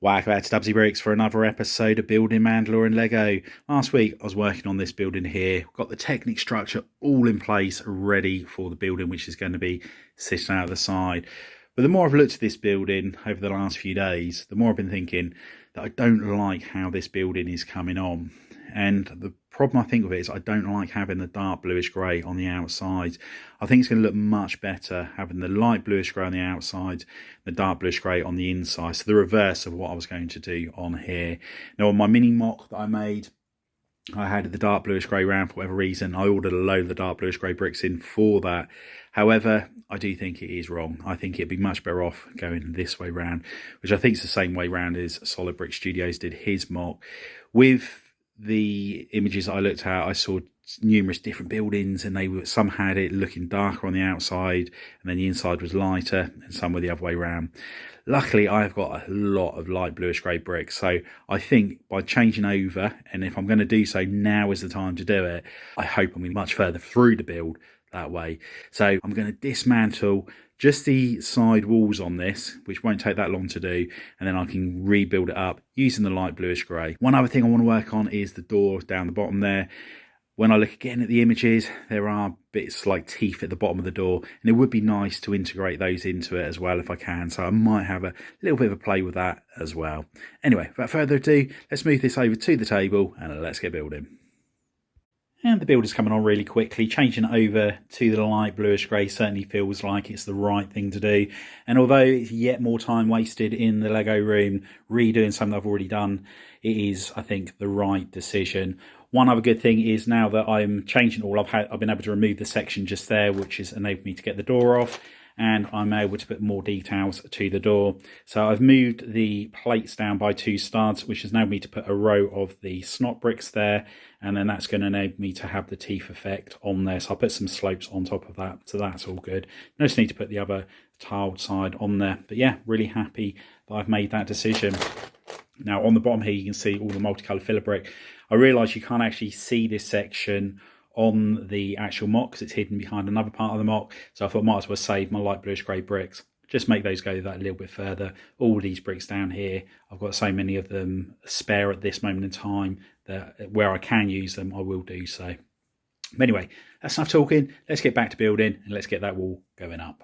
Welcome back to Dubsy Bricks for another episode of Building Mandalore and Lego. Last week I was working on this building here. Got the Technic structure all in place, ready for the building, which is going to be sitting out the side. But the more I've looked at this building over the last few days, the more I've been thinking that I don't like how this building is coming on. And the problem I think with it is I don't like having the dark bluish grey on the outside. I think it's going to look much better having the light bluish grey on the outside, the dark bluish grey on the inside. So the reverse of what I was going to do on here. Now on my mini mock that I made, I had the dark bluish grey round for whatever reason. I ordered a load of the dark bluish grey bricks in for that. However, I do think it is wrong. I think it'd be much better off going this way round, which I think is the same way round as Solid Brick Studios did his mock. With the images that I looked at, I saw numerous different buildings, and some had it looking darker on the outside, and then the inside was lighter, and some were the other way around. Luckily, I've got a lot of light bluish grey bricks, so I think by changing over, and if I'm going to do so, now is the time to do it. I hope I'm going much further through the build that way. So I'm going to dismantle just the side walls on this, which won't take that long to do, and then I can rebuild it up using the light bluish grey. One other thing I want to work on is the door down the bottom there. When I look again at the images, there are bits like teeth at the bottom of the door, and it would be nice to integrate those into it as well if I can, so I might have a little bit of a play with that as well. Anyway, without further ado, let's move this over to the table and let's get building. And the build is coming on really quickly. Changing it over to the light bluish grey certainly feels like it's the right thing to do. And although it's yet more time wasted in the Lego room, redoing something I've already done, it is, I think, the right decision. One other good thing is now that I'm changing it all, I've been able to remove the section just there, which has enabled me to get the door off. And I'm able to put more details to the door. So I've moved the plates down by 2 studs, which has enabled me to put a row of the snot bricks there, and then that's going to enable me to have the teeth effect on there. So I'll put some slopes on top of that, so that's all good. I just need to put the other tiled side on there. But yeah, really happy that I've made that decision. Now on the bottom here, you can see all the multicolored filler brick. I realise you can't actually see this section on the actual mock because it's hidden behind another part of the mock, so I thought I might as well save my light bluish grey bricks, just make those go that a little bit further. All these bricks down here, I've got so many of them spare at this moment in time that where I can use them I will do so. But anyway, that's enough talking. Let's get back to building and let's get that wall going up.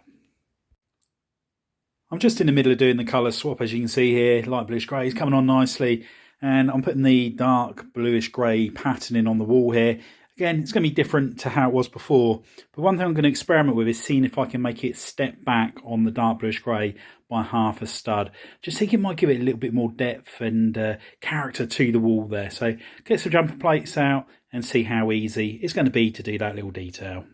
I'm just in the middle of doing the colour swap, as you can see here. Light bluish grey is coming on nicely, and I'm putting the dark bluish grey patterning on the wall here. Again, it's going to be different to how it was before, but one thing I'm going to experiment with is seeing if I can make it step back on the dark bluish grey by half a stud. Just think it might give it a little bit more depth and character to the wall there. So get some jumper plates out and see how easy it's going to be to do that little detail.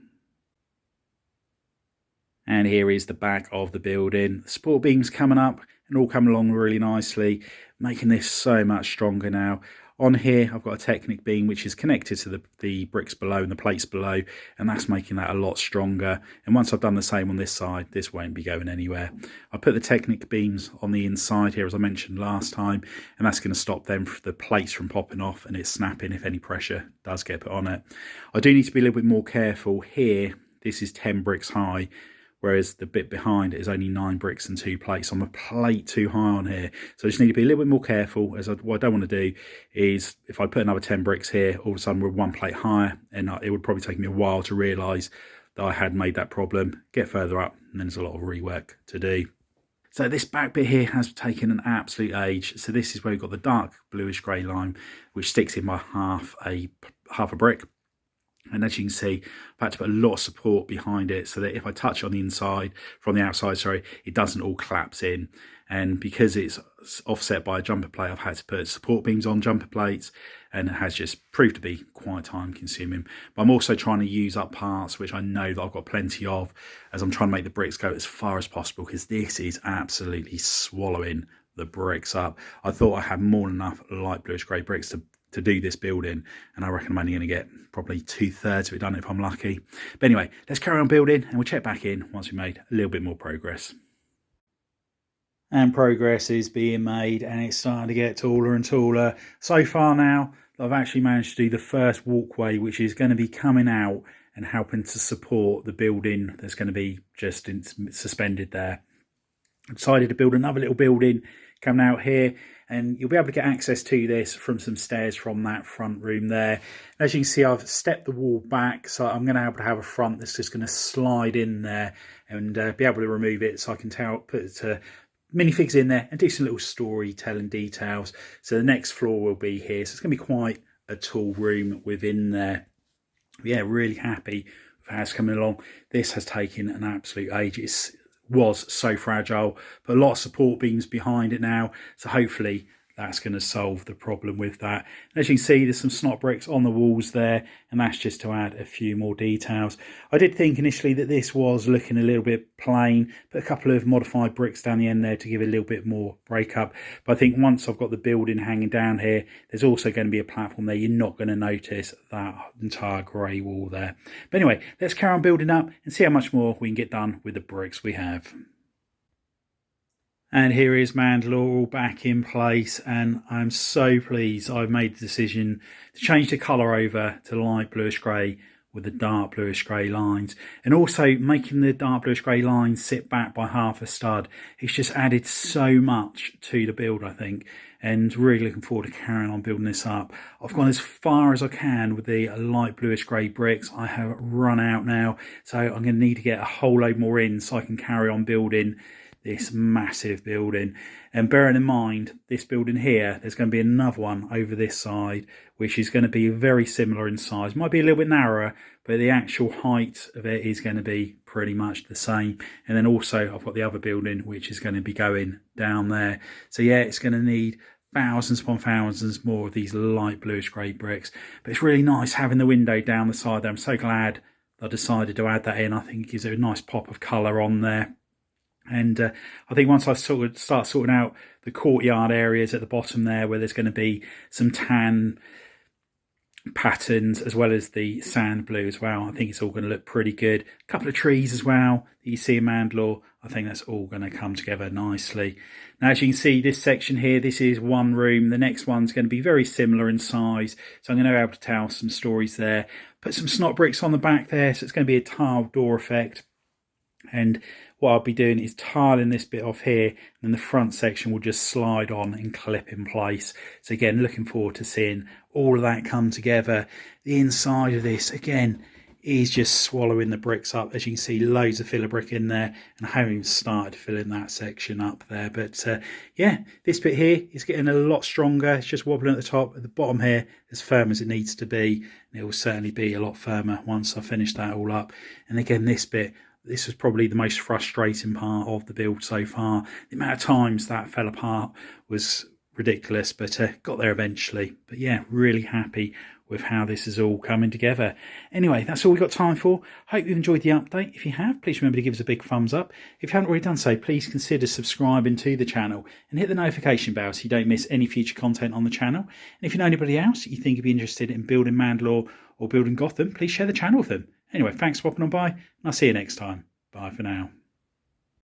And here is the back of the building. The support beams coming up and all coming along really nicely, making this so much stronger now. On here, I've got a Technic beam which is connected to the bricks below and the plates below, and that's making that a lot stronger. And once I've done the same on this side, this won't be going anywhere. I put the Technic beams on the inside here, as I mentioned last time, and that's going to stop the plates from popping off and it's snapping if any pressure does get put on it. I do need to be a little bit more careful here. This is 10 bricks high, whereas the bit behind is only 9 bricks and 2 plates. I'm a plate too high on here, so I just need to be a little bit more careful. What I don't want to do is, if I put another 10 bricks here, all of a sudden we're 1 plate higher, and it would probably take me a while to realise that I had made that problem. Get further up, and then there's a lot of rework to do. So this back bit here has taken an absolute age. So this is where we've got the dark bluish grey line, which sticks in by half a brick. And as you can see, I've had to put a lot of support behind it so that if I touch on the inside, from the outside, sorry, it doesn't all collapse in. And because it's offset by a jumper plate, I've had to put support beams on jumper plates, and it has just proved to be quite time consuming. But I'm also trying to use up parts which I know that I've got plenty of, as I'm trying to make the bricks go as far as possible, because this is absolutely swallowing the bricks up. I thought I had more than enough light bluish grey bricks to do this building, and I reckon I'm only going to get probably 2/3 of it done if I'm lucky. But anyway, let's carry on building and we'll check back in once we've made a little bit more progress. And progress is being made, and it's starting to get taller and taller. So far now, I've actually managed to do the first walkway, which is going to be coming out and helping to support the building that's going to be just suspended there. I decided to build another little building coming out here, and you'll be able to get access to this from some stairs from that front room there. As you can see, I've stepped the wall back, so I'm going to be able to have a front that's just going to slide in there and be able to remove it, so I can put minifigs in there and do some little storytelling details. So the next floor will be here, so it's going to be quite a tall room within there. Yeah, really happy with how it's coming along. This has taken an absolute age. It was so fragile, but a lot of support beams behind it now, so hopefully that's going to solve the problem with that. And as you can see, there's some snot bricks on the walls there, and that's just to add a few more details. I did think initially that this was looking a little bit plain, but a couple of modified bricks down the end there to give it a little bit more breakup. But I think once I've got the building hanging down here, there's also going to be a platform there. You're not going to notice that entire grey wall there. But anyway, let's carry on building up and see how much more we can get done with the bricks we have. And here is Mandalore all back in place, and I'm so pleased I've made the decision to change the colour over to light bluish grey with the dark bluish grey lines, and also making the dark bluish grey lines sit back by half a stud. It's just added so much to the build, I think, and really looking forward to carrying on building this up. I've gone as far as I can with the light bluish grey bricks. I have run out now, so I'm going to need to get a whole load more in so I can carry on building this massive building. And bearing in mind this building here, there's going to be another one over this side which is going to be very similar in size. Might be a little bit narrower, but the actual height of it is going to be pretty much the same. And then also I've got the other building which is going to be going down there. So yeah, it's going to need thousands upon thousands more of these light bluish grey bricks. But it's really nice having the window down the side there. I'm so glad I decided to add that in. I think it gives it a nice pop of colour on there. And I think once I start sorting out the courtyard areas at the bottom there, where there's going to be some tan patterns as well as the sand blue as well, I think it's all going to look pretty good. A couple of trees as well that you see in Mandalore, I think that's all going to come together nicely. Now, as you can see, this section here, this is one room. The next one's going to be very similar in size, so I'm going to be able to tell some stories there. Put some snot bricks on the back there, so it's going to be a tiled door effect. And what I'll be doing is tiling this bit off here, and then the front section will just slide on and clip in place. So again, looking forward to seeing all of that come together. The inside of this, again, is just swallowing the bricks up. As you can see, loads of filler brick in there, and I haven't even started filling that section up there. But yeah, this bit here is getting a lot stronger. It's just wobbling at the top. At the bottom here, as firm as it needs to be, and it will certainly be a lot firmer once I finish that all up. And again, this bit, this was probably the most frustrating part of the build so far. The amount of times that fell apart was ridiculous, but got there eventually. But yeah, really happy with how this is all coming together. Anyway, that's all we've got time for. Hope you've enjoyed the update. If you have, please remember to give us a big thumbs up. If you haven't already done so, please consider subscribing to the channel and hit the notification bell so you don't miss any future content on the channel. And if you know anybody else that you think would be interested in building Mandalore or building Gotham, please share the channel with them. Anyway, thanks for popping on by, and I'll see you next time. Bye for now.